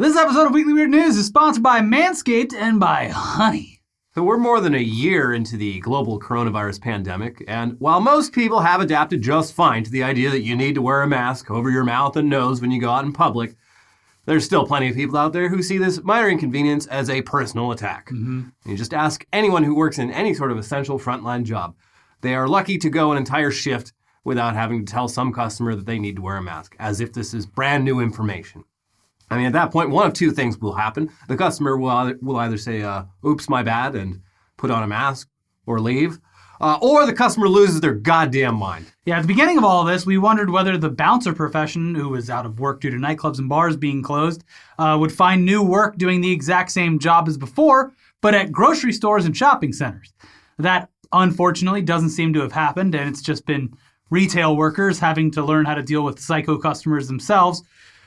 This episode of Weekly Weird News is sponsored by Manscaped and by Honey. So we're more than a year into the global coronavirus pandemic, and while most people have adapted just fine to the idea that you need to wear a mask over your mouth and nose when you go out in public, there's still plenty of people out there who see this minor inconvenience as a personal attack. You just ask anyone who works in any sort of essential frontline job. They are lucky to go an entire shift without having to tell some customer that they need to wear a mask, as if this is brand new information. I mean, at that point, one of two things will happen. The customer will either say, oops, my bad, and put on a mask or leave, or the customer loses their goddamn mind. Yeah, at the beginning of all of this, we wondered whether the bouncer profession, who was out of work due to nightclubs and bars being closed, would find new work doing the exact same job as before, but at grocery stores and shopping centers. That, unfortunately, doesn't seem to have happened, and it's just been retail workers having to learn how to deal with psycho customers themselves.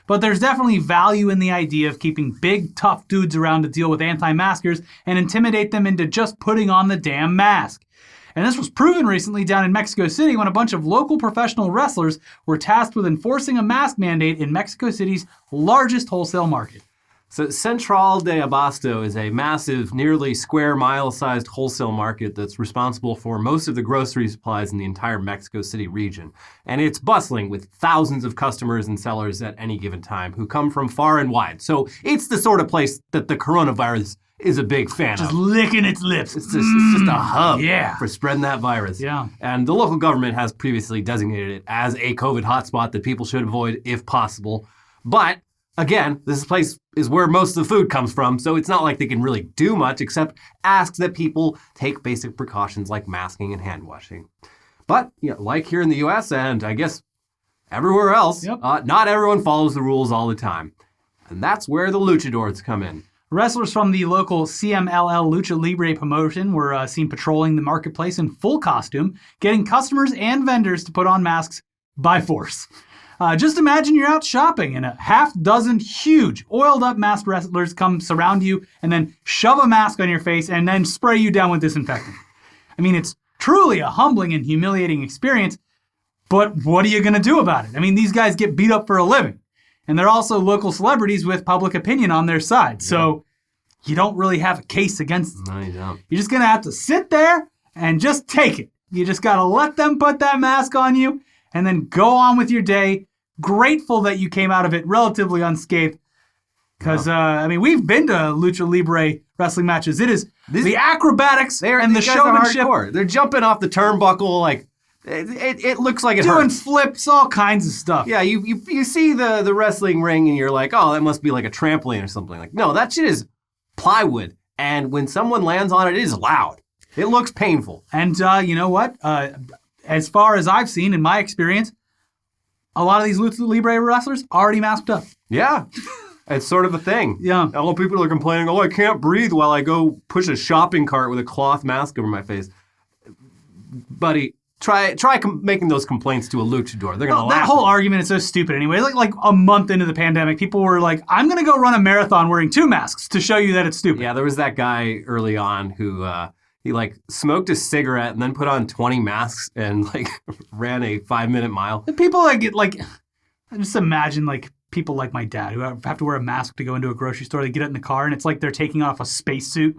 But there's definitely value in the idea of keeping big, tough dudes around to deal with anti-maskers and intimidate them into just putting on the damn mask. And this was proven recently down in Mexico City when a bunch of local professional wrestlers were tasked with enforcing a mask mandate in Mexico City's largest wholesale market. So Central de Abasto is a massive, nearly square mile-sized wholesale market that's responsible for most of the grocery supplies in the entire Mexico City region. And it's bustling with thousands of customers and sellers at any given time who come from far and wide. So it's the sort of place that the coronavirus is a big fan of. Just licking its lips. It's just a hub for spreading that virus. Yeah. And the local government has previously designated it as a COVID hotspot that people should avoid if possible. But again, this place is where most of the food comes from, so it's not like they can really do much except ask that people take basic precautions like masking and hand washing. But, like here in the U.S. and I guess everywhere else, not everyone follows the rules all the time. And that's where the Luchadors come in. Wrestlers from the local CMLL Lucha Libre promotion were seen patrolling the marketplace in full costume, getting customers and vendors to put on masks by force. Just imagine you're out shopping and a half dozen huge, oiled-up masked wrestlers come surround you and then shove a mask on your face and then spray you down with disinfectant. I mean, it's truly a humbling and humiliating experience, but what are you going to do about it? I mean, these guys get beat up for a living, and they're also local celebrities with public opinion on their side, so you don't really have a case against them. No, you don't. You're just going to have to sit there and just take it. You just got to let them put that mask on you, and then go on with your day, grateful that you came out of it relatively unscathed. Because, we've been to Lucha Libre wrestling matches. It is the acrobatics and the showmanship. They're jumping off the turnbuckle, like, it looks like it doing hurts. flips, all kinds of stuff. Yeah, you see the wrestling ring and you're like, oh, that must be like a trampoline or something. Like, no, that shit is plywood. And when someone lands on it, it is loud. It looks painful. And you know what? As far as I've seen in my experience, a lot of these Lucha Libre wrestlers already masked up. Yeah, it's sort of a thing. Yeah. All people are complaining, I can't breathe while I go push a shopping cart with a cloth mask over my face. Buddy, try making those complaints to a luchador. They're going to laugh. That whole argument is so stupid anyway. Like a month into the pandemic, people were like, I'm going to go run a marathon wearing 2 masks to show you that it's stupid. Yeah, there was that guy early on who... he smoked a cigarette and then put on 20 masks and ran a 5-minute mile. The people I just imagine people like my dad who have to wear a mask to go into a grocery store. They get it in the car and it's like they're taking off a spacesuit.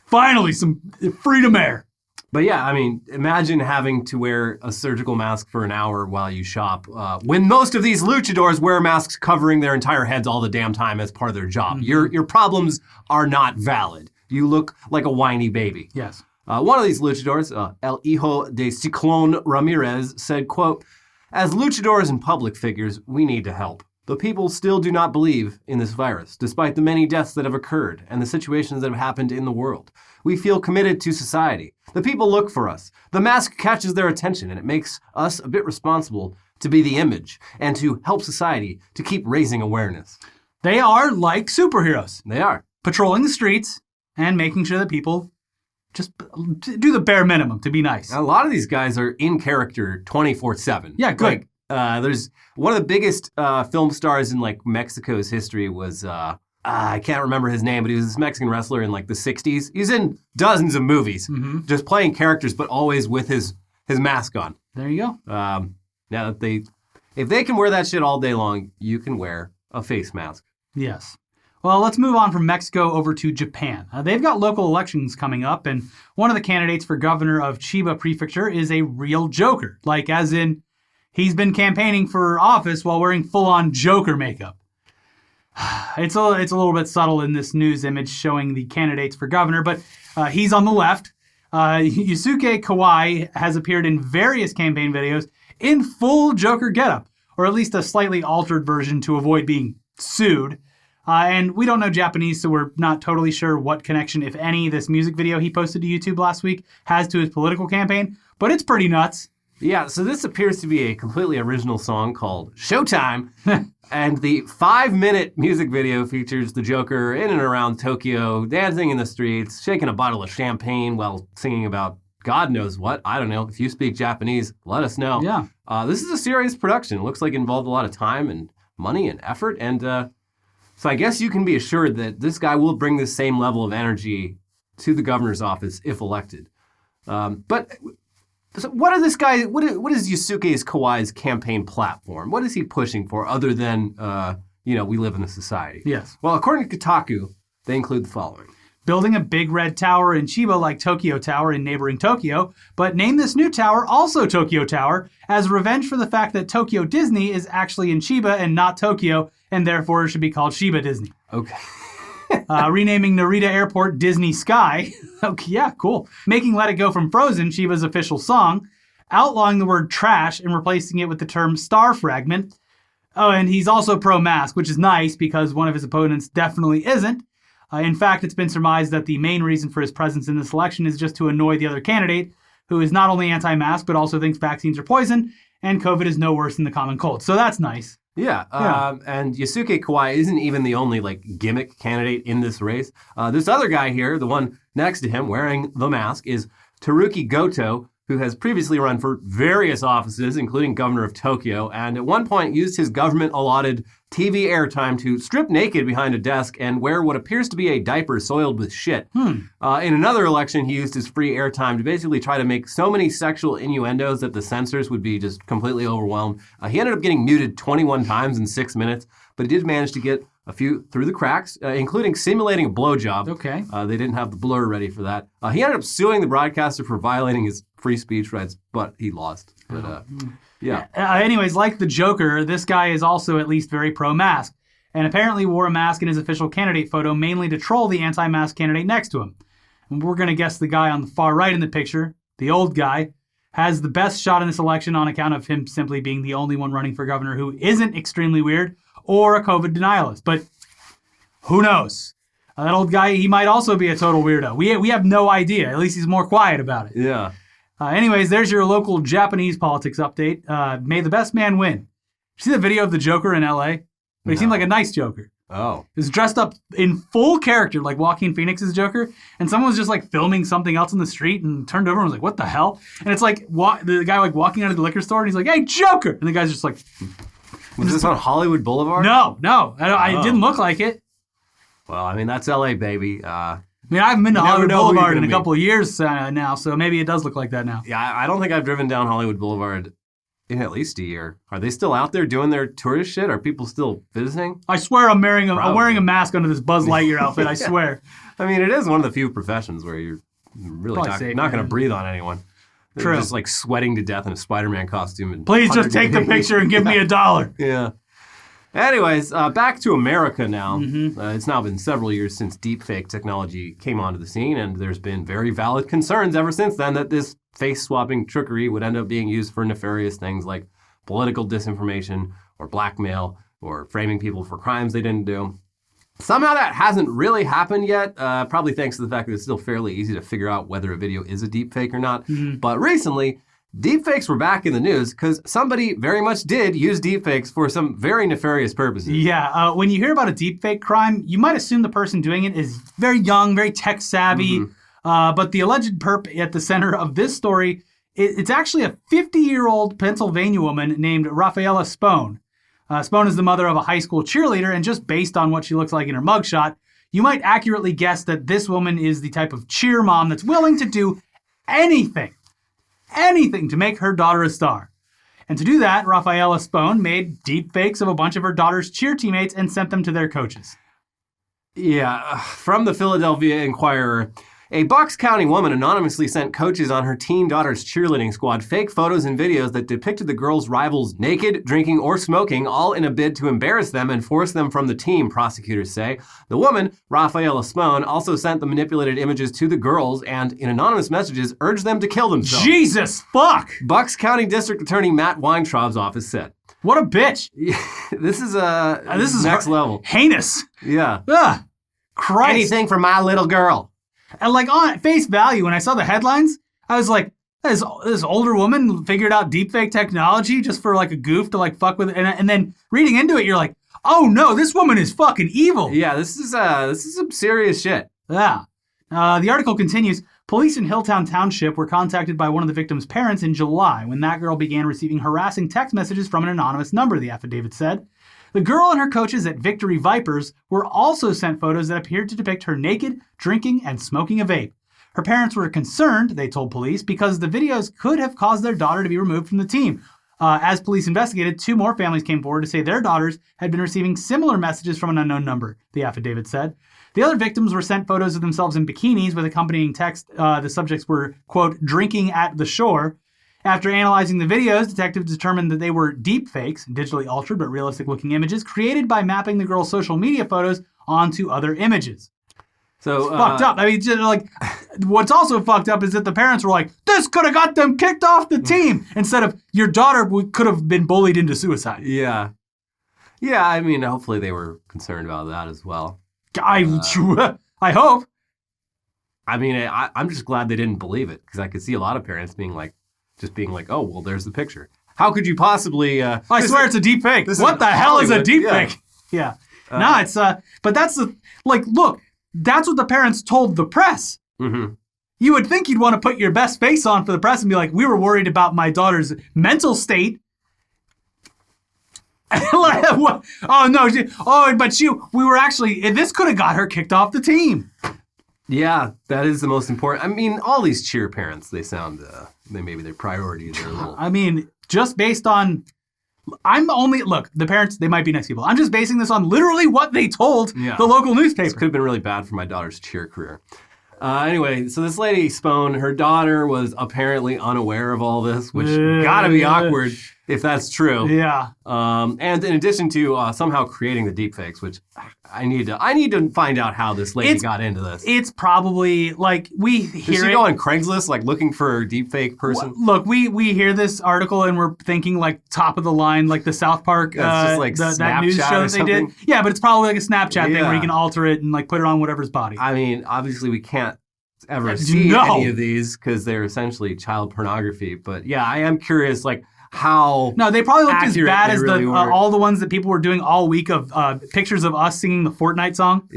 Finally, some freedom air. But yeah, I mean, imagine having to wear a surgical mask for an hour while you shop, when most of these luchadors wear masks covering their entire heads all the damn time as part of their job. Your problems are not valid. You look like a whiny baby. Yes. One of these luchadors, El Hijo de Ciclón Ramirez, said, quote, "As luchadors and public figures, we need to help. The people still do not believe in this virus, despite the many deaths that have occurred and the situations that have happened in the world. We feel committed to society. The people look for us. The mask catches their attention, and it makes us a bit responsible to be the image and to help society to keep raising awareness." They are like superheroes. They are. Patrolling the streets and making sure that people just do the bare minimum to be nice. A lot of these guys are in character 24/7. Yeah, good. There's one of the biggest film stars in Mexico's history was I can't remember his name, but he was this Mexican wrestler in the 60s. He's in dozens of movies, just playing characters, but always with his mask on. There you go. Now that if they can wear that shit all day long, you can wear a face mask. Yes. Well, let's move on from Mexico over to Japan. They've got local elections coming up, and one of the candidates for governor of Chiba Prefecture is a real Joker. Like, as in, he's been campaigning for office while wearing full-on Joker makeup. It's a little bit subtle in this news image showing the candidates for governor, but he's on the left. Yusuke Kawaii has appeared in various campaign videos in full Joker getup, or at least a slightly altered version to avoid being sued. And we don't know Japanese, so we're not totally sure what connection, if any, this music video he posted to YouTube last week has to his political campaign, but it's pretty nuts. Yeah, so this appears to be a completely original song called Showtime, and the 5-minute music video features the Joker in and around Tokyo, dancing in the streets, shaking a bottle of champagne while singing about God knows what. I don't know. If you speak Japanese, let us know. Yeah. This is a serious production. It looks like it involved a lot of time and money and effort, and so I guess you can be assured that this guy will bring the same level of energy to the governor's office if elected. But so what is Yusuke Kawaii's campaign platform? What is he pushing for other than, we live in a society? Yes. Well, according to Kotaku, they include the following. Building a big red tower in Chiba like Tokyo Tower in neighboring Tokyo, but name this new tower also Tokyo Tower as revenge for the fact that Tokyo Disney is actually in Chiba and not Tokyo, and therefore it should be called Shiba Disney. Okay. Renaming Narita Airport Disney Sky. Okay, yeah, cool. Making Let It Go from Frozen Shiba's official song. Outlawing the word trash and replacing it with the term star fragment. Oh, and he's also pro-mask, which is nice because one of his opponents definitely isn't. In fact, it's been surmised that the main reason for his presence in this election is just to annoy the other candidate, who is not only anti-mask, but also thinks vaccines are poison, and COVID is no worse than the common cold. So that's nice. Yeah, and Yusuke Kawaii isn't even the only, gimmick candidate in this race. This other guy here, the one next to him wearing the mask, is Teruki Goto, who has previously run for various offices, including governor of Tokyo, and at one point used his government-allotted TV airtime to strip naked behind a desk and wear what appears to be a diaper soiled with shit. In another election, he used his free airtime to basically try to make so many sexual innuendos that the censors would be just completely overwhelmed. He ended up getting muted 21 times in 6 minutes, but he did manage to get a few through the cracks, including simulating a blowjob. Okay. They didn't have the blur ready for that. He ended up suing the broadcaster for violating his free speech rights, but he lost. But yeah. Anyways, like the Joker, this guy is also at least very pro-mask, and apparently wore a mask in his official candidate photo mainly to troll the anti-mask candidate next to him. And we're going to guess the guy on the far right in the picture, the old guy, has the best shot in this election on account of him simply being the only one running for governor who isn't extremely weird or a COVID denialist. But who knows? That old guy, he might also be a total weirdo. We have no idea. At least he's more quiet about it. Yeah. Anyways, there's your local Japanese politics update. May the best man win. You see the video of the Joker in L.A.? But he seemed like a nice Joker. Oh. He was dressed up in full character, like Joaquin Phoenix's Joker, and someone was just filming something else in the street and turned over and was like, what the hell? And it's the guy walking out of the liquor store and he's like, hey, Joker! And the guy's just like... Was this on Hollywood Boulevard? No. It didn't look like it. Well, I mean, that's L.A., baby. I haven't been to Hollywood Boulevard in a couple of years now, so maybe it does look like that now. Yeah, I don't think I've driven down Hollywood Boulevard in at least a year. Are they still out there doing their tourist shit? Are people still visiting? I swear I'm wearing a mask under this Buzz Lightyear outfit, I swear. I mean, it is one of the few professions where you're really not going to breathe on anyone. They're True. just sweating to death in a Spider-Man costume. Please just take the picture and give me $1. Yeah. Anyways, back to America now. It's now been several years since deepfake technology came onto the scene, and there's been very valid concerns ever since then that this face-swapping trickery would end up being used for nefarious things like political disinformation or blackmail or framing people for crimes they didn't do. Somehow that hasn't really happened yet, probably thanks to the fact that it's still fairly easy to figure out whether a video is a deepfake or not. But recently, deepfakes were back in the news because somebody very much did use deepfakes for some very nefarious purposes. Yeah, when you hear about a deepfake crime, you might assume the person doing it is very young, very tech savvy. But the alleged perp at the center of this story, it's actually a 50-year-old Pennsylvania woman named Rafaela Spone. Spone is the mother of a high school cheerleader, and just based on what she looks like in her mugshot, you might accurately guess that this woman is the type of cheer mom that's willing to do anything to make her daughter a star. And to do that, Rafaela Spone made deep fakes of a bunch of her daughter's cheer teammates and sent them to their coaches. Yeah, from the Philadelphia Inquirer, a Bucks County woman anonymously sent coaches on her teen daughter's cheerleading squad fake photos and videos that depicted the girls' rivals naked, drinking, or smoking, all in a bid to embarrass them and force them from the team, prosecutors say. The woman, Rafaela Spone, also sent the manipulated images to the girls and, in anonymous messages, urged them to kill themselves. Jesus fuck! Bucks County District Attorney Matt Weintraub's office said. What a bitch! This is next level. Heinous. Yeah. Ugh. Christ. Anything for my little girl. And like on face value, when I saw the headlines, I was like, this older woman figured out deepfake technology just for like a goof to like fuck with it. And then reading into it, you're like, oh no, this woman is fucking evil. Yeah, this is some serious shit. Yeah. The article continues, police in Hilltown Township were contacted by one of the victim's parents in July when that girl began receiving harassing text messages from an anonymous number, the affidavit said. The girl and her coaches at Victory Vipers were also sent photos that appeared to depict her naked, drinking, and smoking a vape. Her parents were concerned, they told police, because the videos could have caused their daughter to be removed from the team. As police investigated, 2 more families came forward to say their daughters had been receiving similar messages from an unknown number, the affidavit said. The other victims were sent photos of themselves in bikinis with accompanying text. The subjects were, quote, drinking at the shore. After analyzing the videos, detectives determined that they were deep fakes, digitally altered but realistic-looking images, created by mapping the girl's social media photos onto other images. So it's fucked up. I mean, just like, what's also fucked up is that the parents were like, this could have got them kicked off the team, instead of your daughter could have been bullied into suicide. Yeah. Yeah, I mean, hopefully they were concerned about that as well. I hope. I mean, I'm just glad they didn't believe it, because I could see a lot of parents being like, oh, well, there's the picture. How could you possibly... I swear it's a deep fake. What the hell is a deep fake? Yeah. No, it's... But that's the... Like, look, that's what the parents told the press. Mm-hmm. You would think you'd want to put your best face on for the press and be like, we were worried about my daughter's mental state. Oh, no. We were actually... This could have got her kicked off the team. Yeah, that is the most important. I mean, all these cheer parents, they sound, maybe their priorities are a little... I mean, just based on... Look, the parents, they might be nice people. I'm just basing this on literally what they told the local newspaper. This could have been really bad for my daughter's cheer career. Anyway, so this lady, Spone, her daughter was apparently unaware of all this, which gotta be awkward if that's true. Yeah. And in addition to somehow creating the deepfakes, which I need to find out how this lady got into this. It's probably like we hear. Does she go on Craigslist like looking for a deepfake person? Look, we hear this article and we're thinking like top of the line, like the South Park, just like that news show that they did. Yeah, but it's probably like a Snapchat thing where you can alter it and like put it on whatever's body. I mean, obviously we can't ever see any of these because they're essentially child pornography. But yeah, I am curious, like how. No, they probably looked as bad as really all the ones that people were doing all week of pictures of us singing the Fortnite song.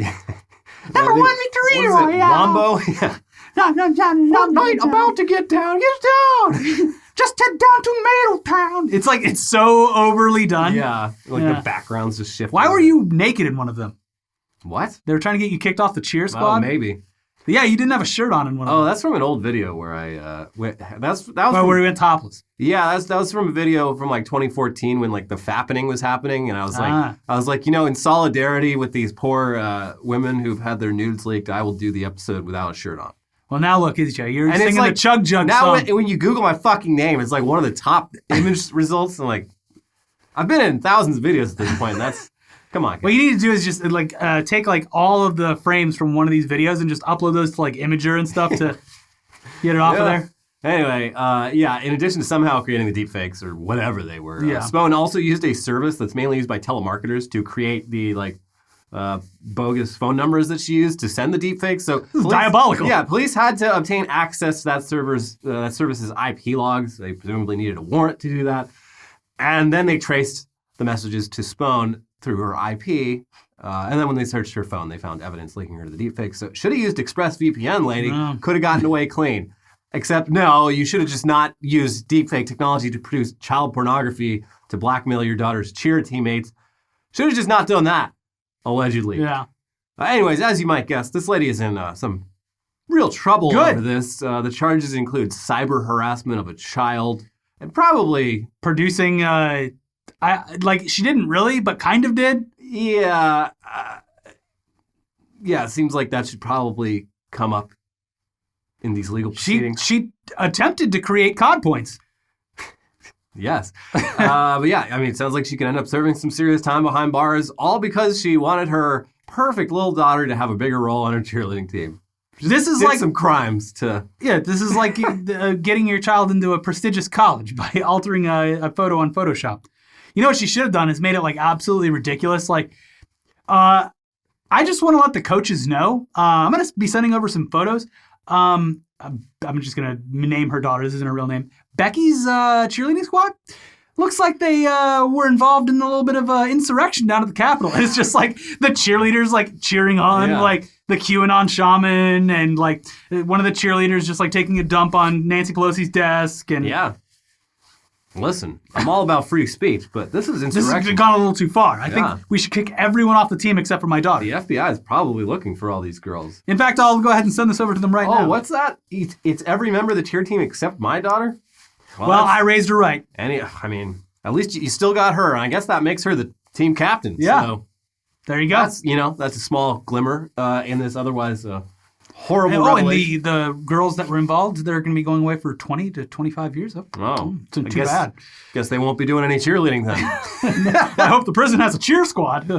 Number 1 victory royale. Wombo. Yeah. Fortnite about to get down. Just head down to Middletown. It's like it's so overly done. Yeah, like the backgrounds just shift. Why were you naked in one of them? What? They were trying to get you kicked off the cheer squad? Oh, maybe. Yeah, you didn't have a shirt on in one of them. Oh, that's from an old video where I went. That was where we went topless. Yeah, that was from a video from like 2014 when like the fappening was happening, and I was like, in solidarity with these poor women who've had their nudes leaked, I will do the episode without a shirt on. Well, now look, you're singing like, the Chug Jug song. Now when you Google my fucking name, it's like one of the top image results, and like I've been in thousands of videos at this point. That's come on. Guys. What you need to do is just like take like all of the frames from one of these videos and just upload those to like Imager and stuff to get it off of there. Anyway, in addition to somehow creating the deepfakes or whatever they were, Spone also used a service that's mainly used by telemarketers to create the like bogus phone numbers that she used to send the deepfakes. So this is diabolical. Yeah, police had to obtain access to that service's IP logs. They presumably needed a warrant to do that, and then they traced the messages to Spone through her IP, and then when they searched her phone, they found evidence linking her to the deepfake. So should have used ExpressVPN, lady. Could have gotten away clean. Except, no, you should have just not used deepfake technology to produce child pornography to blackmail your daughter's cheer teammates. Should have just not done that, allegedly. Yeah. Anyways, as you might guess, this lady is in some real trouble over this. The charges include cyber harassment of a child, and probably producing, she didn't really, but kind of did. Yeah. It seems like that should probably come up in these legal proceedings. She attempted to create COD points. Yes. But yeah, I mean, it sounds like she could end up serving some serious time behind bars, all because she wanted her perfect little daughter to have a bigger role on her cheerleading team. This is Did like some crimes to... Yeah, this is like getting your child into a prestigious college by altering a photo on Photoshop. You know what she should have done is made it like absolutely ridiculous. Like, I just want to let the coaches know. I'm going to be sending over some photos. I'm just going to name her daughter. This isn't her real name. Becky's cheerleading squad. Looks like they were involved in a little bit of insurrection down at the Capitol. And it's just like the cheerleaders like cheering on like the QAnon shaman, and like one of the cheerleaders just like taking a dump on Nancy Pelosi's desk. And yeah. Listen, I'm all about free speech, but this is insurrection. This has gone a little too far. I think we should kick everyone off the team except for my daughter. The FBI is probably looking for all these girls. In fact, I'll go ahead and send this over to them right now. Oh, what's that? It's every member of the cheer team except my daughter? Well, I raised her right. I mean, at least you still got her. I guess that makes her the team captain. Yeah. So there you go. That's a small glimmer in this otherwise horrible revelation. And the girls that were involved, they're going to be going away for 20 to 25 years. Oh, too bad. Guess they won't be doing any cheerleading then. I hope the prison has a cheer squad.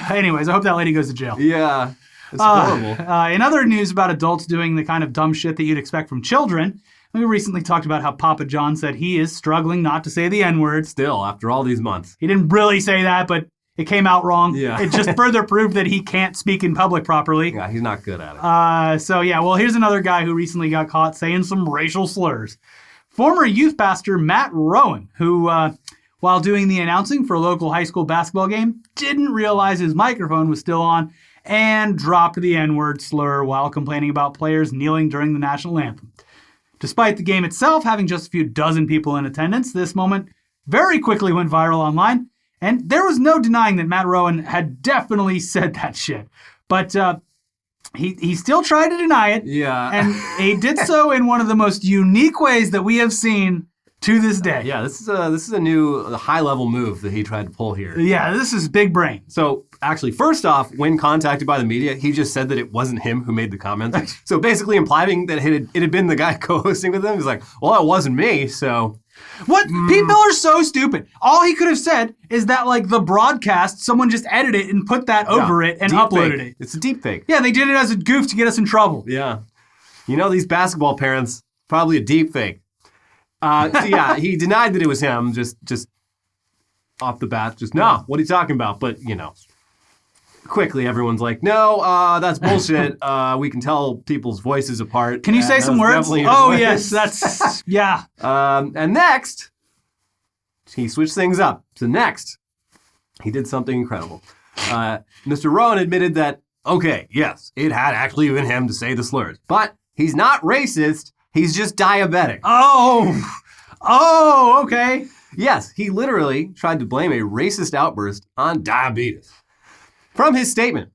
Anyways, I hope that lady goes to jail. Yeah, it's horrible. In other news about adults doing the kind of dumb shit that you'd expect from children, we recently talked about how Papa John said he is struggling not to say the N-word. Still, after all these months. He didn't really say that, but it came out wrong. Yeah. It just further proved that he can't speak in public properly. Yeah, he's not good at it. Here's another guy who recently got caught saying some racial slurs. Former youth pastor Matt Rowan, who, while doing the announcing for a local high school basketball game, didn't realize his microphone was still on and dropped the N-word slur while complaining about players kneeling during the national anthem. Despite the game itself having just a few dozen people in attendance, this moment very quickly went viral online, and there was no denying that Matt Rowan had definitely said that shit. But he still tried to deny it, and he did so in one of the most unique ways that we have seen to this day. This is a new high-level move that he tried to pull here. Yeah, this is big brain. So, actually, first off, when contacted by the media, he just said that it wasn't him who made the comments. So, basically implying that it had been the guy co-hosting with him. He's like, well, it wasn't me, so... What? People are so stupid. All he could have said is that, like, the broadcast, someone just edited it and put that over it and uploaded it. It's a deep fake. Yeah, they did it as a goof to get us in trouble. Yeah. You know, these basketball parents, probably a deep fake. He denied that it was him, just off the bat. No, what are you talking about? But, quickly everyone's like, no, that's bullshit. We can tell people's voices apart. Can you say some words? Oh, yes, that's, yeah. And next, he switched things up. So next, he did something incredible. Mr. Rowan admitted that, okay, yes, it had actually been him to say the slurs, but he's not racist. He's just diabetic. Oh, okay. Yes, he literally tried to blame a racist outburst on diabetes. From his statement,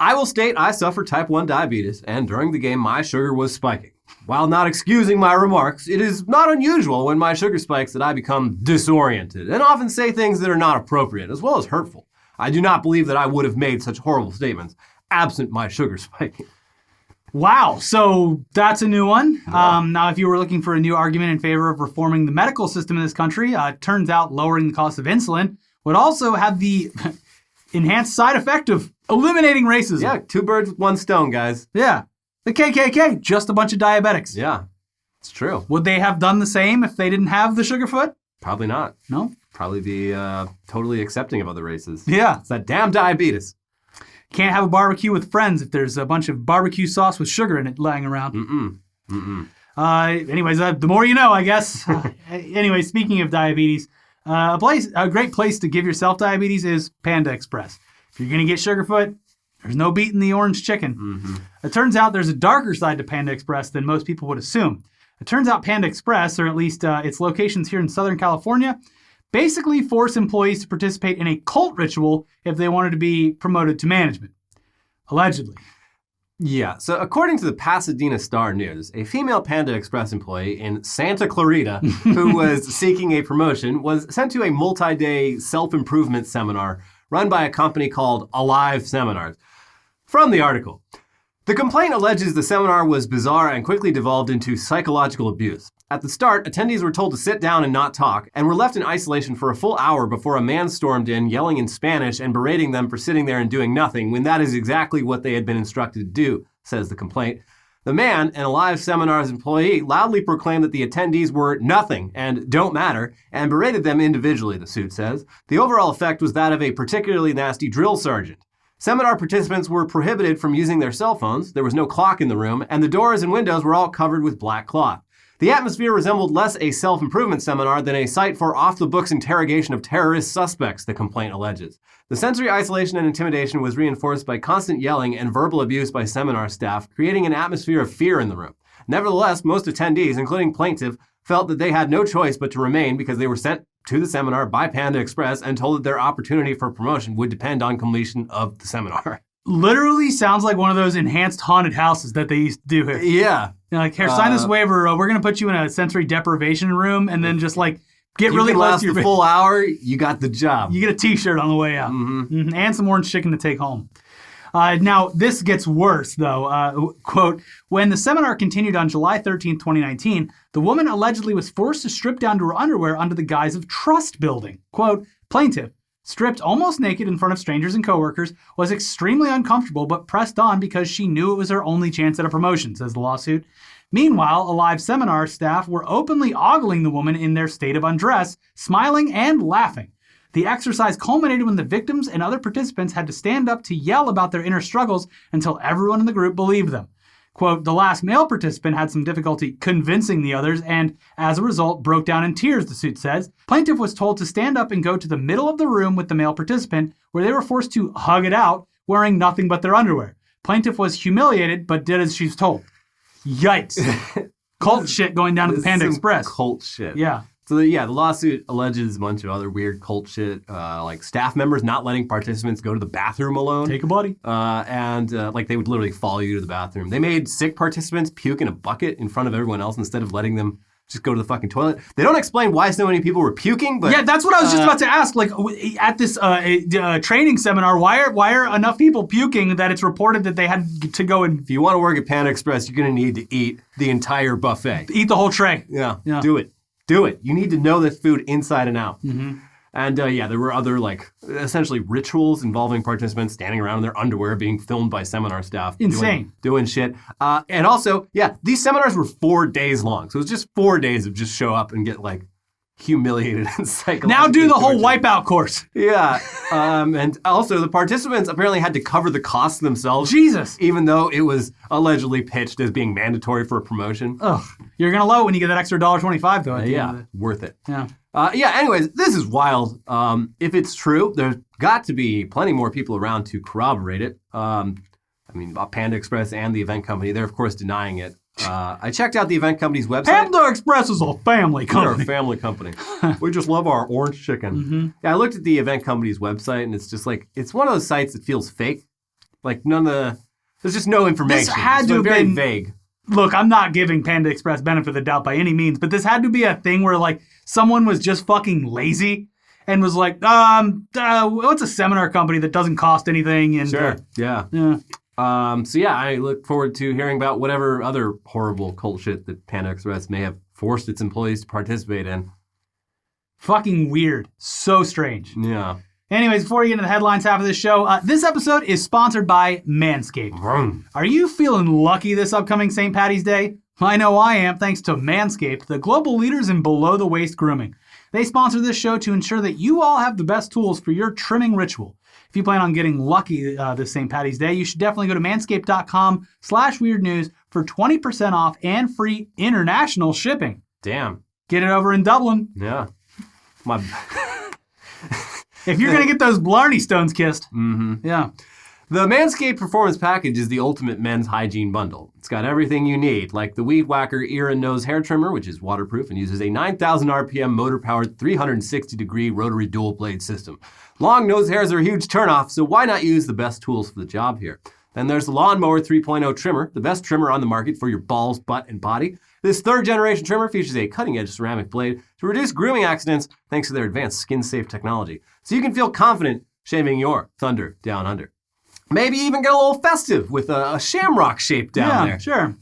I will state I suffer type 1 diabetes, and during the game my sugar was spiking. While not excusing my remarks, it is not unusual when my sugar spikes that I become disoriented and often say things that are not appropriate, as well as hurtful. I do not believe that I would have made such horrible statements absent my sugar spiking. Wow, so that's a new one. Yeah. Now, if you were looking for a new argument in favor of reforming the medical system in this country, it turns out lowering the cost of insulin would also have the enhanced side effect of eliminating racism. Yeah, 2 birds with 1 stone, guys. Yeah. The KKK, just a bunch of diabetics. Yeah, it's true. Would they have done the same if they didn't have the Sugarfoot? Probably not. No? Probably be totally accepting of other races. Yeah. It's that damn diabetes. Can't have a barbecue with friends if there's a bunch of barbecue sauce with sugar in it lying around. Anyways, the more you know, I guess. Anyway, speaking of diabetes, a great place to give yourself diabetes is Panda Express. If you're going to get Sugarfoot, there's no beating the orange chicken. It turns out there's a darker side to Panda Express than most people would assume. It turns out Panda Express, or at least its locations here in Southern California, basically force employees to participate in a cult ritual if they wanted to be promoted to management. Allegedly. Yeah, so according to the Pasadena Star News, a female Panda Express employee in Santa Clarita who was seeking a promotion was sent to a multi-day self-improvement seminar run by a company called Alive Seminars. From the article, the complaint alleges the seminar was bizarre and quickly devolved into psychological abuse. At the start, attendees were told to sit down and not talk, and were left in isolation for a full hour before a man stormed in, yelling in Spanish and berating them for sitting there and doing nothing, when that is exactly what they had been instructed to do, says the complaint. The man, an Alive Seminars employee, loudly proclaimed that the attendees were nothing and don't matter, and berated them individually, the suit says. The overall effect was that of a particularly nasty drill sergeant. Seminar participants were prohibited from using their cell phones, there was no clock in the room, and the doors and windows were all covered with black cloth. The atmosphere resembled less a self-improvement seminar than a site for off-the-books interrogation of terrorist suspects, the complaint alleges. The sensory isolation and intimidation was reinforced by constant yelling and verbal abuse by seminar staff, creating an atmosphere of fear in the room. Nevertheless, most attendees, including plaintiff, felt that they had no choice but to remain because they were sent to the seminar by Panda Express and told that their opportunity for promotion would depend on completion of the seminar. Literally sounds like one of those enhanced haunted houses that they used to do here. Yeah. They're like, here, sign this waiver. We're going to put you in a sensory deprivation room and then just like get really close to your... the full hour, you got the job. You get a t-shirt on the way out. And some orange chicken to take home. Now, this gets worse, though. Quote, when the seminar continued on July 13th, 2019, the woman allegedly was forced to strip down to her underwear under the guise of trust building. Quote, plaintiff, stripped almost naked in front of strangers and coworkers, was extremely uncomfortable but pressed on because she knew it was her only chance at a promotion, says the lawsuit. Meanwhile, Alive Seminar staff were openly ogling the woman in their state of undress, smiling and laughing. The exercise culminated when the victims and other participants had to stand up to yell about their inner struggles until everyone in the group believed them. Quote, the last male participant had some difficulty convincing the others and, as a result, broke down in tears, the suit says. Plaintiff was told to stand up and go to the middle of the room with the male participant, where they were forced to hug it out, wearing nothing but their underwear. Plaintiff was humiliated, but did as she was told. Yikes. Cult shit going down to the Panda Express. Cult shit. Yeah. So, the lawsuit alleges a bunch of other weird cult shit, like staff members not letting participants go to the bathroom alone. Take a buddy. And they would literally follow you to the bathroom. They made sick participants puke in a bucket in front of everyone else instead of letting them just go to the fucking toilet. They don't explain why so many people were puking, but... Yeah, that's what I was just about to ask. Like, at this training seminar, why are enough people puking that it's reported that they had to go and... If you want to work at Panda Express, you're going to need to eat the entire buffet. Eat the whole tray. Yeah. Do it. Do it. You need to know this food inside and out. Mm-hmm. And there were other, essentially rituals involving participants standing around in their underwear being filmed by seminar staff. Insane. Doing shit. And also, these seminars were 4 days long. So it was just 4 days of just show up and get, humiliated and psychologically Now do the whole tortured. wipeout course. Yeah. And also, the participants apparently had to cover the costs themselves. Jesus. Even though it was allegedly pitched as being mandatory for a promotion. Ugh. You're going to love it when you get that extra $1.25, though. At the end of it. Worth it. Yeah. Anyways, this is wild. If it's true, there's got to be plenty more people around to corroborate it. Panda Express and the event company, they're of course denying it. I checked out the event company's website. Panda Express is a family company. We're a family company. We just love our orange chicken. Mm-hmm. Yeah, I looked at the event company's website, and it's just it's one of those sites that feels fake. There's just no information. This had to have very been vague. Look, I'm not giving Panda Express benefit of the doubt by any means, but this had to be a thing where someone was just fucking lazy and was like, what's a seminar company that doesn't cost anything? And sure. Yeah. I look forward to hearing about whatever other horrible cult shit that Panda Express may have forced its employees to participate in. Fucking weird. So strange. Yeah. Anyways, before we get into the headlines half of this show, this episode is sponsored by Manscaped. Vroom. Are you feeling lucky this upcoming St. Patty's Day? I know I am, thanks to Manscaped, the global leaders in below-the-waist grooming. They sponsor this show to ensure that you all have the best tools for your trimming ritual. If you plan on getting lucky this St. Patty's Day, you should definitely go to manscaped.com/weirdnews for 20% off and free international shipping. Damn. Get it over in Dublin. Yeah. If you're going to get those Blarney Stones kissed. Mm-hmm. Yeah. The Manscaped Performance Package is the ultimate men's hygiene bundle. It's got everything you need, like the Weed Whacker ear and nose hair trimmer, which is waterproof and uses a 9,000 RPM motor-powered 360-degree rotary dual-blade system. Long nose hairs are a huge turnoff, so why not use the best tools for the job here? Then there's the Lawnmower 3.0 trimmer, the best trimmer on the market for your balls, butt, and body. This third-generation trimmer features a cutting-edge ceramic blade to reduce grooming accidents thanks to their advanced skin-safe technology, so you can feel confident shaving your thunder down under. Maybe even get a little festive with a shamrock shape down there. Sure.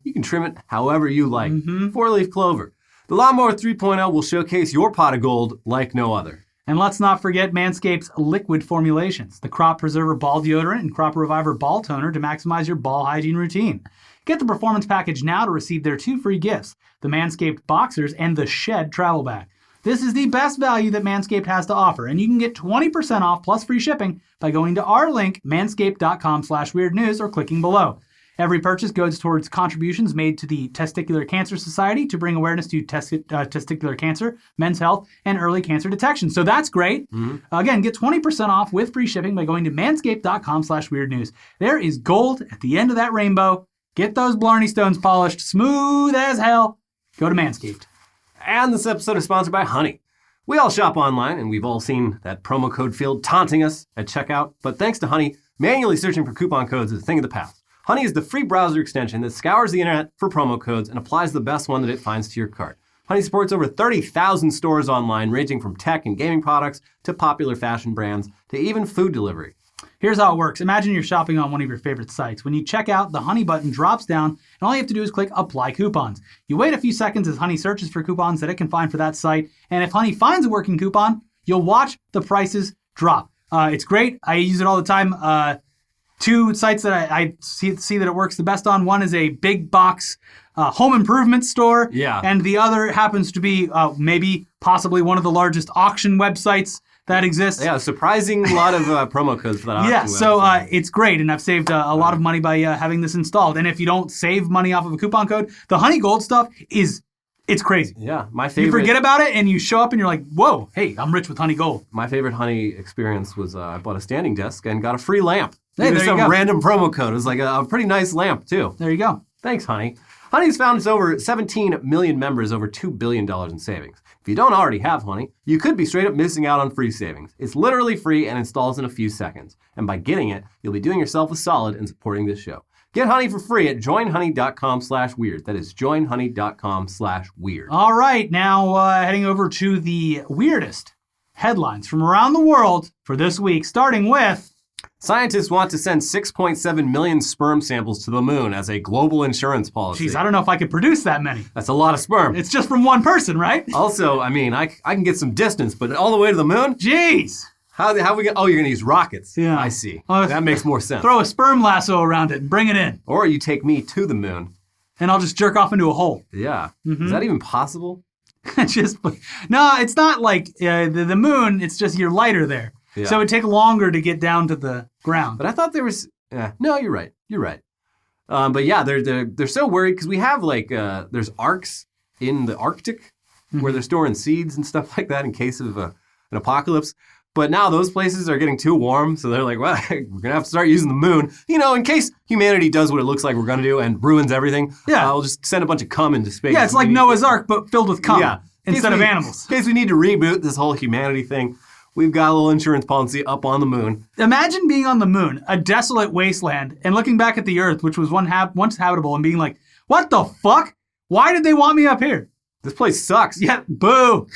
You can trim it however you like. 4-leaf clover. The Lawnmower 3.0 will showcase your pot of gold like no other. And let's not forget Manscaped's liquid formulations, the Crop Preserver Ball Deodorant and Crop Reviver Ball Toner to maximize your ball hygiene routine. Get the Performance Package now to receive their 2 free gifts, the Manscaped Boxers and the Shed Travel Bag. This is the best value that Manscaped has to offer, and you can get 20% off plus free shipping by going to our link, manscaped.com/weirdnews, or clicking below. Every purchase goes towards contributions made to the Testicular Cancer Society to bring awareness to testicular cancer, men's health, and early cancer detection. So that's great. Again, get 20% off with free shipping by going to manscaped.com/weirdnews. There is gold at the end of that rainbow. Get those Blarney Stones polished smooth as hell. Go to Manscaped. And this episode is sponsored by Honey. We all shop online, and we've all seen that promo code field taunting us at checkout. But thanks to Honey, manually searching for coupon codes is a thing of the past. Honey is the free browser extension that scours the internet for promo codes and applies the best one that it finds to your cart. Honey supports over 30,000 stores online, ranging from tech and gaming products to popular fashion brands to even food delivery. Here's how it works. Imagine you're shopping on one of your favorite sites. When you check out, the Honey button drops down, and all you have to do is click Apply Coupons. You wait a few seconds as Honey searches for coupons that it can find for that site, and if Honey finds a working coupon, you'll watch the prices drop. It's great. I use it all the time. 2 sites that I see that it works the best on. One is a big box home improvement store. Yeah. And the other happens to be possibly one of the largest auction websites that exists. Yeah, surprising lot of promo codes for that auction Yeah, so website. it's great, and I've saved a lot of money by having this installed. And if you don't save money off of a coupon code, the Honey Gold stuff it's crazy. Yeah, my favorite. You forget about it, and you show up, and you're like, whoa, hey, I'm rich with Honey Gold. My favorite Honey experience was I bought a standing desk and got a free lamp. Hey, there you some go. random promo code. It was like a pretty nice lamp, too. There you go. Thanks, Honey. Honey's found its over 17 million members, over $2 billion in savings. If you don't already have Honey, you could be straight up missing out on free savings. It's literally free and installs in a few seconds. And by getting it, you'll be doing yourself a solid in supporting this show. Get Honey for free at joinhoney.com/weird. That is joinhoney.com/weird. All right, now heading over to the weirdest headlines from around the world for this week, starting with... Scientists want to send 6.7 million sperm samples to the moon as a global insurance policy. Geez, I don't know if I could produce that many. That's a lot of sperm. It's just from one person, right? Also, I mean, I can get some distance, but all the way to the moon? Jeez. How we get? Oh, you're gonna use rockets. Yeah. I see. That makes more sense. Throw a sperm lasso around it and bring it in. Or you take me to the moon. And I'll just jerk off into a hole. Yeah. Is that even possible? No, it's not like the moon. It's just you're lighter there. Yeah. So it would take longer to get down to the ground. But I thought there was... no, you're right. You're right. But yeah, they're so worried because we have there's arcs in the Arctic where they're storing seeds and stuff like that in case of an apocalypse. But now those places are getting too warm, so they're like, well, we're going to have to start using the moon. You know, in case humanity does what it looks like we're going to do and ruins everything, we'll just send a bunch of cum into space. Yeah, it's like Noah's Ark, but filled with cum instead of animals. In case we need to reboot this whole humanity thing, we've got a little insurance policy up on the moon. Imagine being on the moon, a desolate wasteland, and looking back at the Earth, which was once habitable, and being like, what the fuck? Why did they want me up here? This place sucks. Yeah, boo.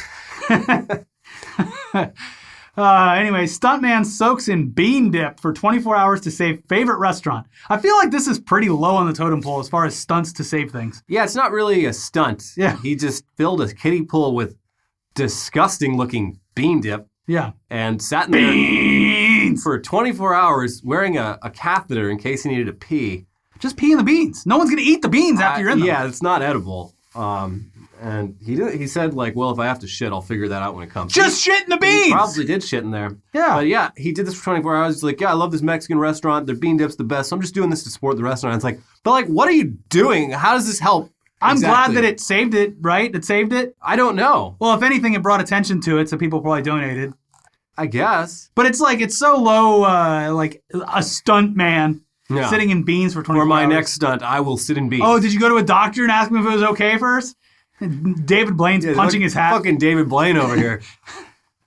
Anyway, stuntman soaks in bean dip for 24 hours to save favorite restaurant. I feel like this is pretty low on the totem pole as far as stunts to save things. Yeah, it's not really a stunt. Yeah. He just filled a kiddie pool with disgusting looking bean dip. Yeah. And sat in there for 24 hours wearing a catheter in case he needed to pee. Just pee in the beans. No one's going to eat the beans after you're in them. Yeah, it's not edible. And he said, well, if I have to shit, I'll figure that out when it comes. Just shit in the beans! He probably did shit in there. Yeah. But yeah, he did this for 24 hours. He's like, I love this Mexican restaurant. Their bean dip's the best. So I'm just doing this to support the restaurant. It's like, but what are you doing? How does this help? I'm glad that it saved it, right? It saved it? I don't know. Well, if anything, it brought attention to it, so people probably donated. I guess. But it's so low, like a stunt man sitting in beans for 24 hours. For my next stunt, I will sit in beans. Oh, did you go to a doctor and ask him if it was okay first? David Blaine's punching his hat. Fucking David Blaine over here.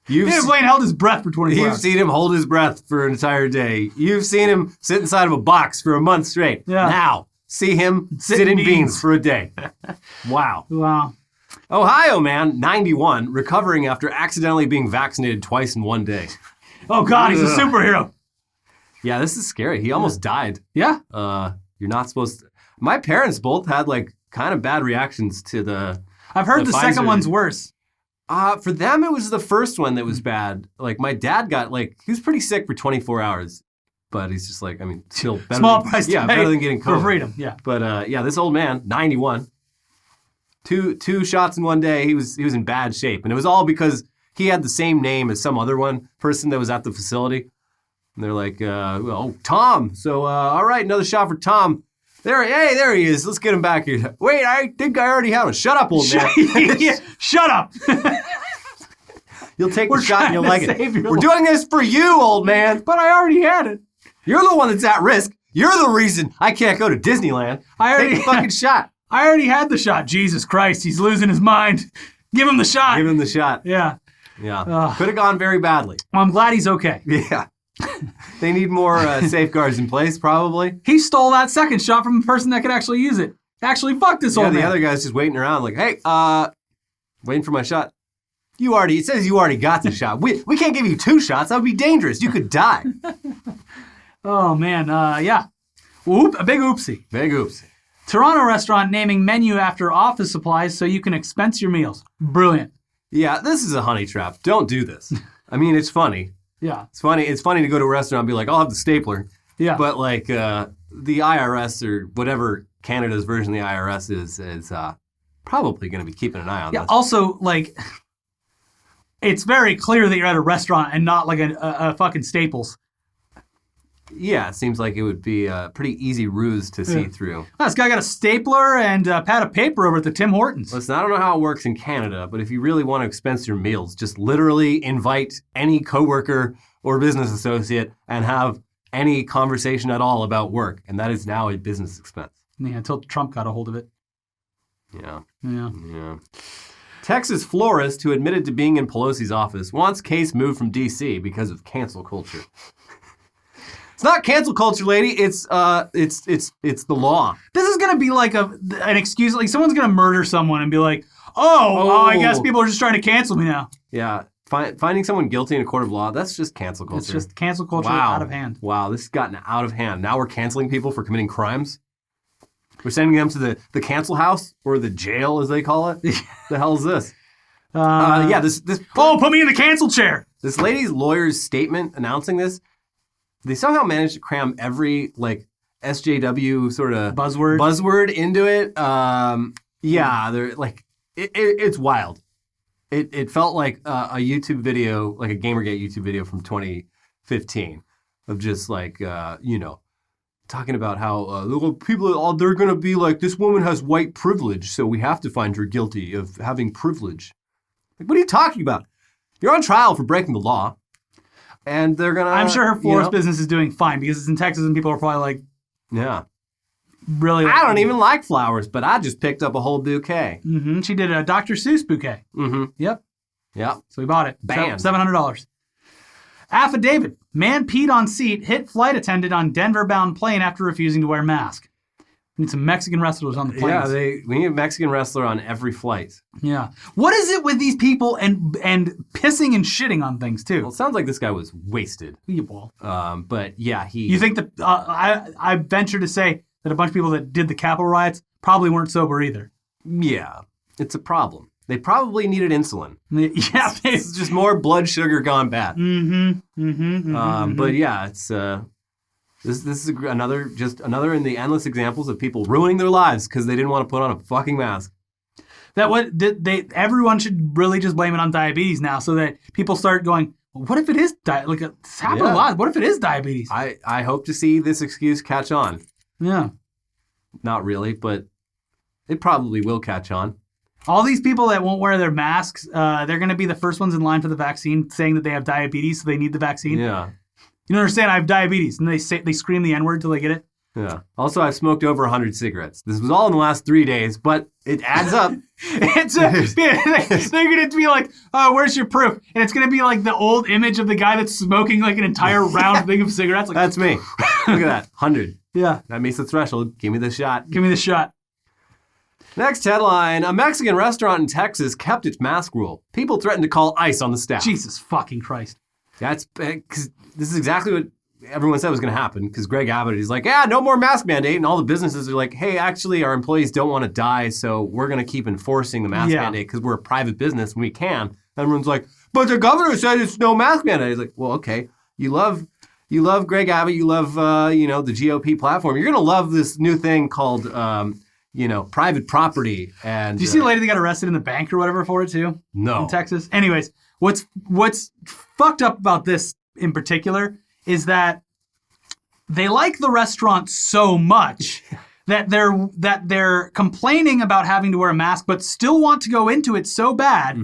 David Blaine held his breath for 24 hours. You've seen him hold his breath for an entire day. You've seen him sit inside of a box for a month straight. Yeah. Now, see him sit in beans for a day. Wow. Wow. Ohio man, 91, recovering after accidentally being vaccinated twice in one day. Oh, God, he's a superhero. Yeah, this is scary. He almost died. Yeah. You're not supposed to. My parents both had like kind of bad reactions to the. I've heard the second Pfizer. one's worse. For them, it was the first one that was bad. Like my dad got he was pretty sick for 24 hours, but he's just like, I mean, still better. Small price to pay better than getting COVID. for freedom. Yeah. But this old man, 91, two shots in one day. He was in bad shape, and it was all because he had the same name as some other person that was at the facility. And they're like, oh, Tom. So, all right, another shot for Tom. There he is. Let's get him back here. Wait, I think I already have him. Shut up, old man. Shut up. You'll take the shot and you'll like it. We're life. doing this for you, old man. But I already had it. You're the one that's at risk. You're the reason I can't go to Disneyland. Take the fucking shot. I already had the shot. Jesus Christ, he's losing his mind. Give him the shot. Give him the shot. Yeah. Yeah. Could have gone very badly. Well, I'm glad he's okay. Yeah. They need more safeguards in place, probably. He stole that second shot from a person that could actually use it. Actually, fuck this old man. The other guy's just waiting around like, hey, waiting for my shot. It says you already got the shot. We can't give you 2 shots. That would be dangerous. You could die. Oh, man. Yeah. A big oopsie. Big oopsie. Toronto restaurant naming menu after office supplies so you can expense your meals. Brilliant. Yeah, this is a honey trap. Don't do this. I mean, it's funny. Yeah. It's funny to go to a restaurant and be like, I'll have the stapler. Yeah. But like the IRS or whatever Canada's version of the IRS is probably going to be keeping an eye on this. Also, like, it's very clear that you're at a restaurant and not like a fucking Staples. Yeah, it seems like it would be a pretty easy ruse to see through. Oh, this guy got a stapler and a pad of paper over at the Tim Hortons. Listen, I don't know how it works in Canada, but if you really want to expense your meals, just literally invite any coworker or business associate and have any conversation at all about work, and that is now a business expense. Yeah, until Trump got a hold of it. Yeah. Texas florist who admitted to being in Pelosi's office wants case moved from D.C. because of cancel culture. It's not cancel culture, lady. It's the law. This is gonna be like an excuse. Like someone's gonna murder someone and be like, "Oh, I guess people are just trying to cancel me now." Yeah, finding someone guilty in a court of law, that's just cancel culture. It's just cancel culture out of hand. Wow, this has gotten out of hand. Now we're canceling people for committing crimes. We're sending them to the cancel house or the jail, as they call it. The hell is this? This. Oh, put me in the cancel chair. This lady's lawyer's statement announcing this. They somehow managed to cram every like SJW sort of buzzword into it. They're like it's wild. It felt like a YouTube video, like a Gamergate YouTube video from 2015, of just like talking about how people they're gonna be like, this woman has white privilege, so we have to find her guilty of having privilege. Like, what are you talking about? You're on trial for breaking the law. And they're gonna. I'm sure her florist business is doing fine because it's in Texas and people are probably like, yeah, really. I don't even like flowers, but I just picked up a whole bouquet. Mm-hmm. She did a Dr. Seuss bouquet. Mm-hmm. Yep. So we bought it. Bam. $700. Affidavit: man peed on seat, hit flight attendant on Denver-bound plane after refusing to wear mask. We need some Mexican wrestlers on the planes. Yeah, we need a Mexican wrestler on every flight. Yeah. What is it with these people and pissing and shitting on things, too? Well, it sounds like this guy was wasted. Well, but yeah, he... You think that... I venture to say that a bunch of people that did the Capitol riots probably weren't sober either. Yeah. It's a problem. They probably needed insulin. Yeah. It's just more blood sugar gone bad. But yeah, it's... This is another in the endless examples of people ruining their lives because they didn't want to put on a fucking mask. Everyone should really just blame it on diabetes now, so that people start going, well, what if it is it's happened a lot. What if it is diabetes? I hope to see this excuse catch on. Yeah. Not really, but it probably will catch on. All these people that won't wear their masks, they're going to be the first ones in line for the vaccine, saying that they have diabetes, so they need the vaccine. Yeah. You don't understand, I have diabetes. And they scream the N-word till they get it. Yeah. Also, I've smoked over 100 cigarettes. This was all in the last 3 days, but it adds up. They're going to be like, oh, where's your proof? And it's going to be like the old image of the guy that's smoking like an entire round thing of cigarettes. Like, that's me. Look at that. 100. Yeah. That meets the threshold. Give me the shot. Give me the shot. Next headline. A Mexican restaurant in Texas kept its mask rule. People threatened to call ICE on the staff. Jesus fucking Christ. That's because this is exactly what everyone said was going to happen, because Greg Abbott, he's like, yeah, no more mask mandate. And all the businesses are like, hey, actually, our employees don't want to die, so we're going to keep enforcing the mask mandate because we're a private business and we can. And everyone's like, but the governor said it's no mask mandate. He's like, well, okay, you love Greg Abbott, you love, the GOP platform. You're going to love this new thing called, private property. And do you see the lady that got arrested in the bank or whatever for it too? No. In Texas? Anyways, what's fucked up about this in particular is that they like the restaurant so much that they're complaining about having to wear a mask, but still want to go into it so bad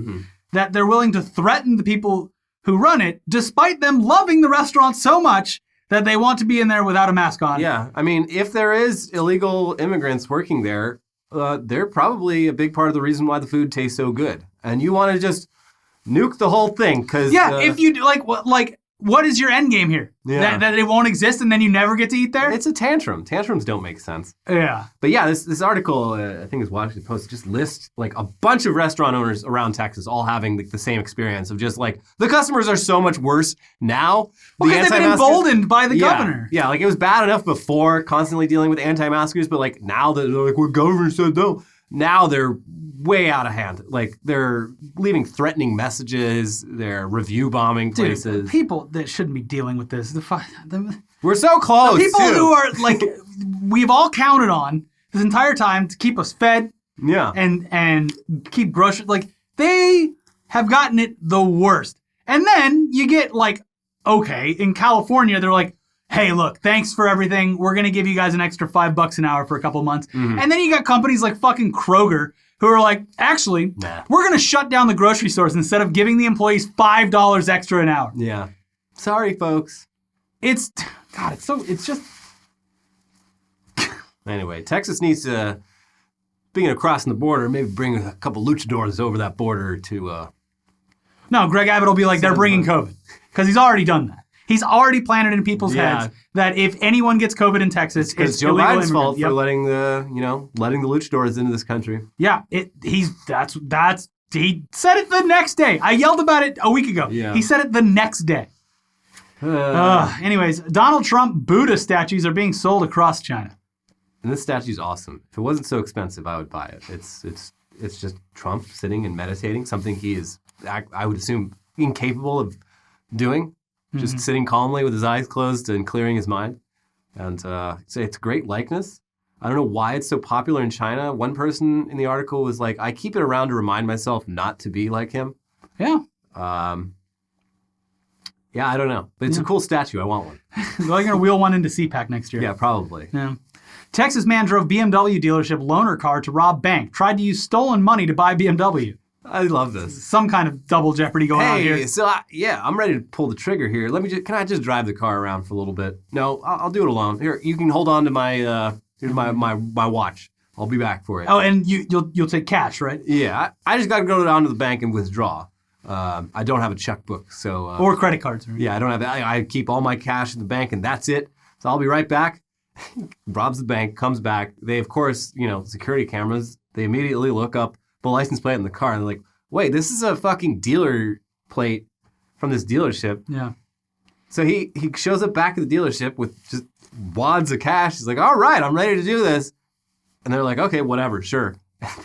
that they're willing to threaten the people who run it, despite them loving the restaurant so much that they want to be in there without a mask on. Yeah, I mean, if there is illegal immigrants working there, they're probably a big part of the reason why the food tastes so good. And you want to just nuke the whole thing, because if you what is your end game here? Yeah. That it won't exist and then you never get to eat there? It's a tantrum. Tantrums don't make sense. Yeah. But yeah, this article, I think it's Washington Post, just lists like a bunch of restaurant owners around Texas all having the same experience of just like, the customers are so much worse now. Well, because they've been emboldened by the governor. Yeah, like it was bad enough before constantly dealing with anti-maskers, but like now that they're like, well, governor said no. Now they're way out of hand. Like, they're leaving threatening messages. They're review bombing places. Dude, people that shouldn't be dealing with this. We're so close, the people who are, like, we've all counted on this entire time to keep us fed. Yeah. And keep grocery. Like, they have gotten it the worst. And then you get, like, okay, in California, they're like, hey, look, thanks for everything. We're going to give you guys an extra $5 an hour for a couple months. Mm-hmm. And then you got companies like fucking Kroger who are like, actually, we're going to shut down the grocery stores instead of giving the employees $5 extra an hour. Yeah. Sorry, folks. It's just... Anyway, Texas needs to, being crossing the border, maybe bring a couple luchadors over that border to... No, Greg Abbott will be like, they're bringing COVID. Because he's already done that. He's already planted in people's heads that if anyone gets COVID in Texas, it's Joe illegal Biden's fault for letting letting the luchadors into this country. Yeah, he said it the next day. I yelled about it a week ago. Yeah. He said it the next day. Anyways, Donald Trump Buddha statues are being sold across China. And this statue's awesome. If it wasn't so expensive, I would buy it. It's just Trump sitting and meditating, something he is, I would assume, incapable of doing. Just sitting calmly with his eyes closed and clearing his mind. And it's a great likeness. I don't know why it's so popular in China. One person in the article was like, I keep it around to remind myself not to be like him. Yeah. I don't know. But it's a cool statue. I want one. Well, you're going to wheel one into CPAC next year. Yeah, probably. Yeah. Texas man drove BMW dealership loaner car to rob bank. Tried to use stolen money to buy BMW. I love this. Some kind of double jeopery going on here. Hey, so I'm ready to pull the trigger here. Can I just drive the car around for a little bit? No, I'll do it alone. Here, you can hold on to my here's my watch. I'll be back for it. Oh, and you'll take cash, right? Yeah, I just got to go down to the bank and withdraw. I don't have a checkbook, so or credit cards. Right? Yeah, I don't have. I keep all my cash in the bank, and that's it. So I'll be right back. Robs the bank, comes back. They, of course, security cameras. They immediately look up the license plate in the car, and they're like, wait, this is a fucking dealer plate from this dealership. Yeah. So he shows up back at the dealership with just wads of cash. He's like, all right, I'm ready to do this. And they're like, okay, whatever, sure.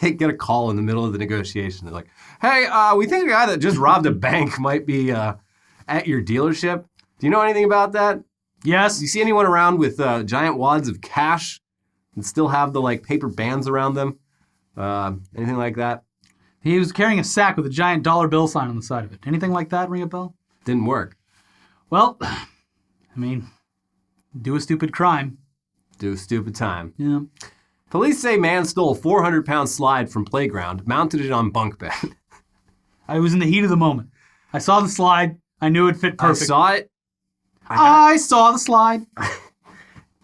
They get a call in the middle of the negotiation. They're like, hey, we think a guy that just robbed a bank might be at your dealership. Do you know anything about that? Yes. Do you see anyone around with giant wads of cash and still have the paper bands around them? Anything like that? He was carrying a sack with a giant dollar bill sign on the side of it. Anything like that ring a bell? Didn't work. Well, I mean, do a stupid crime. Do a stupid time. Yeah. Police say man stole 400-pound slide from playground, mounted it on bunk bed. I was in the heat of the moment. I saw the slide. I knew it fit perfect. I saw it. I saw the slide.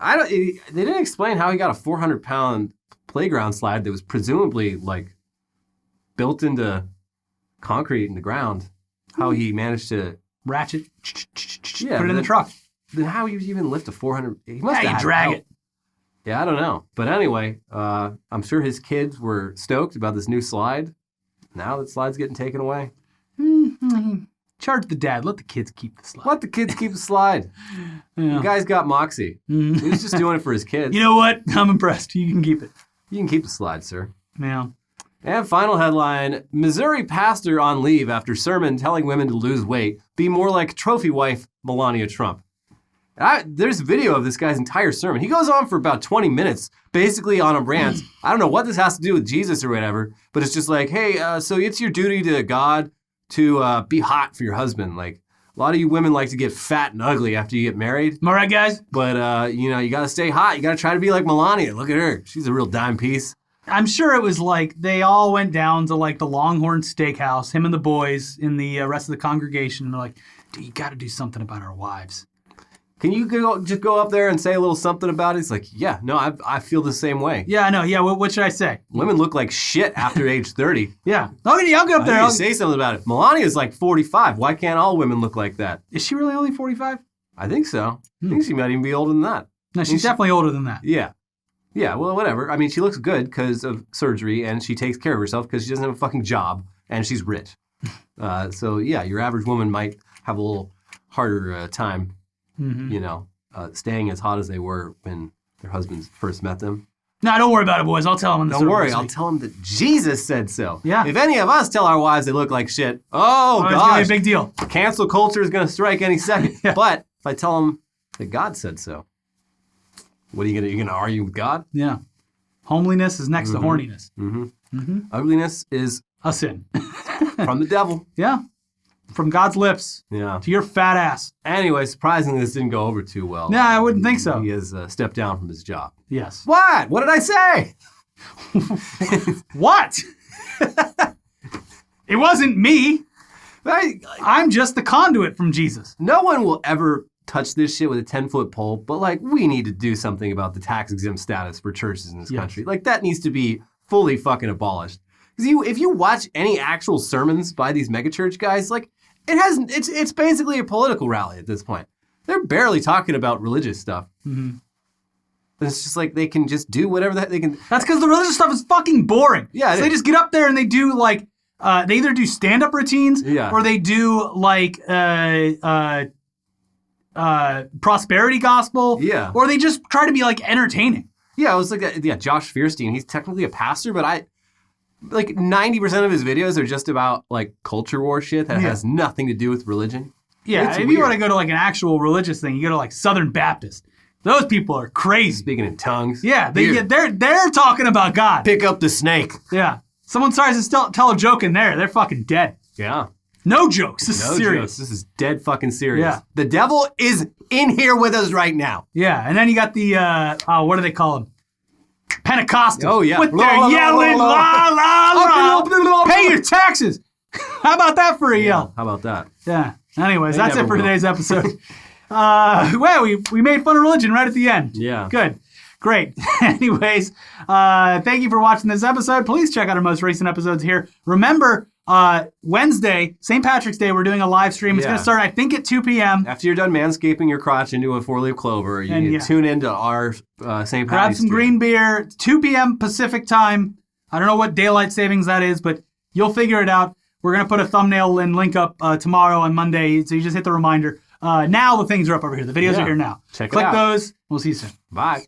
They didn't explain how he got a 400-pound playground slide that was presumably like built into concrete in the ground. How he managed to ratchet, put it in the truck. Then how he even lift a 400? He must have drag it. Yeah, I don't know. But anyway, I'm sure his kids were stoked about this new slide. Now that slide's getting taken away. Mm-hmm. Charge the dad. Let the kids keep the slide. Let the kids keep the slide. Yeah. The guy's got moxie. Mm-hmm. He was just doing it for his kids. You know what? I'm impressed. You can keep it. You can keep the slide, sir. Yeah. And final headline, Missouri pastor on leave after sermon telling women to lose weight, be more like trophy wife Melania Trump. There's a video of this guy's entire sermon. He goes on for about 20 minutes, basically on a rant. I don't know what this has to do with Jesus or whatever, but it's just like, hey, so it's your duty to God to be hot for your husband. Like, a lot of you women like to get fat and ugly after you get married. Am I right, guys? But, you got to stay hot. You got to try to be like Melania. Look at her. She's a real dime piece. I'm sure it was like they all went down to like the Longhorn Steakhouse, him and the boys in the rest of the congregation. And they're like, dude, you got to do something about our wives. Can you just go up there and say a little something about it? He's like, yeah, no, I feel the same way. Yeah, I know. Yeah, what should I say? Women look like shit after age 30. Yeah. Okay, I'll go up there. I'll say something about it. Melania's like 45. Why can't all women look like that? Is she really only 45? I think so. I think she might even be older than that. No, she's definitely older than that. Yeah. Yeah, well, whatever. I mean, she looks good because of surgery, and she takes care of herself because she doesn't have a fucking job, and she's rich. So, yeah, your average woman might have a little harder time, staying as hot as they were when their husbands first met them. No, don't worry about it, boys. I'll tell them. Don't worry. I'll tell them that Jesus said so. Yeah. If any of us tell our wives they look like shit, gosh. It's going to be a big deal. Cancel culture is going to strike any second. Yeah. But if I tell them that God said so, what are you going to argue with God? Yeah. Homeliness is next to horniness. Mm-hmm. Mm-hmm. Ugliness is a sin. From the devil. Yeah. From God's lips. Yeah. To your fat ass. Anyway, surprisingly, this didn't go over too well. No, I wouldn't think so. He has stepped down from his job. Yes. What? What did I say? What? It wasn't me. I'm just the conduit from Jesus. No one will ever touch this shit with a 10-foot pole, but like we need to do something about the tax exempt status for churches in this country. Like that needs to be fully fucking abolished. Because if you watch any actual sermons by these megachurch guys, like it's basically a political rally at this point. They're barely talking about religious stuff. Mm-hmm. It's just like they can just do whatever they can. That's because the religious stuff is fucking boring. Yeah, so they just get up there and they do like they either do stand-up routines or they do like prosperity gospel. Yeah. Or they just try to be like entertaining. Yeah, it was like Josh Fierstein. He's technically a pastor, but like 90% of his videos are just about like culture war shit that has nothing to do with religion. Yeah, if you want to go to like an actual religious thing, you go to like Southern Baptist. Those people are crazy. Speaking in tongues. Yeah, they're talking about God. Pick up the snake. Yeah. Someone tries to tell a joke in there, they're fucking dead. Yeah. No jokes. This is serious. Jokes. This is dead fucking serious. Yeah. The devil is in here with us right now. Yeah, and then you got the, what do they call them? Pentecostals. Oh, yeah. With their yelling, la, la, la. Pay your taxes. How about that for a yell? How about that? Yeah. Anyways, that's it for today's episode. Well, we made fun of religion right at the end. Yeah. Good. Great. Anyways, thank you for watching this episode. Please check out our most recent episodes here. Remember, Wednesday, St. Patrick's Day, we're doing a live stream. It's going to start, I think, at 2 p.m. After you're done manscaping your crotch into a 4-leaf clover, you can tune into our St. Patty's Grab some stream. green beer. 2 p.m. Pacific time. I don't know what daylight savings that is, but you'll figure it out. We're going to put a thumbnail and link up tomorrow on Monday, so you just hit the reminder. Now the things are up over here. The videos are here now. Check it out. Click those. We'll see you soon. Bye.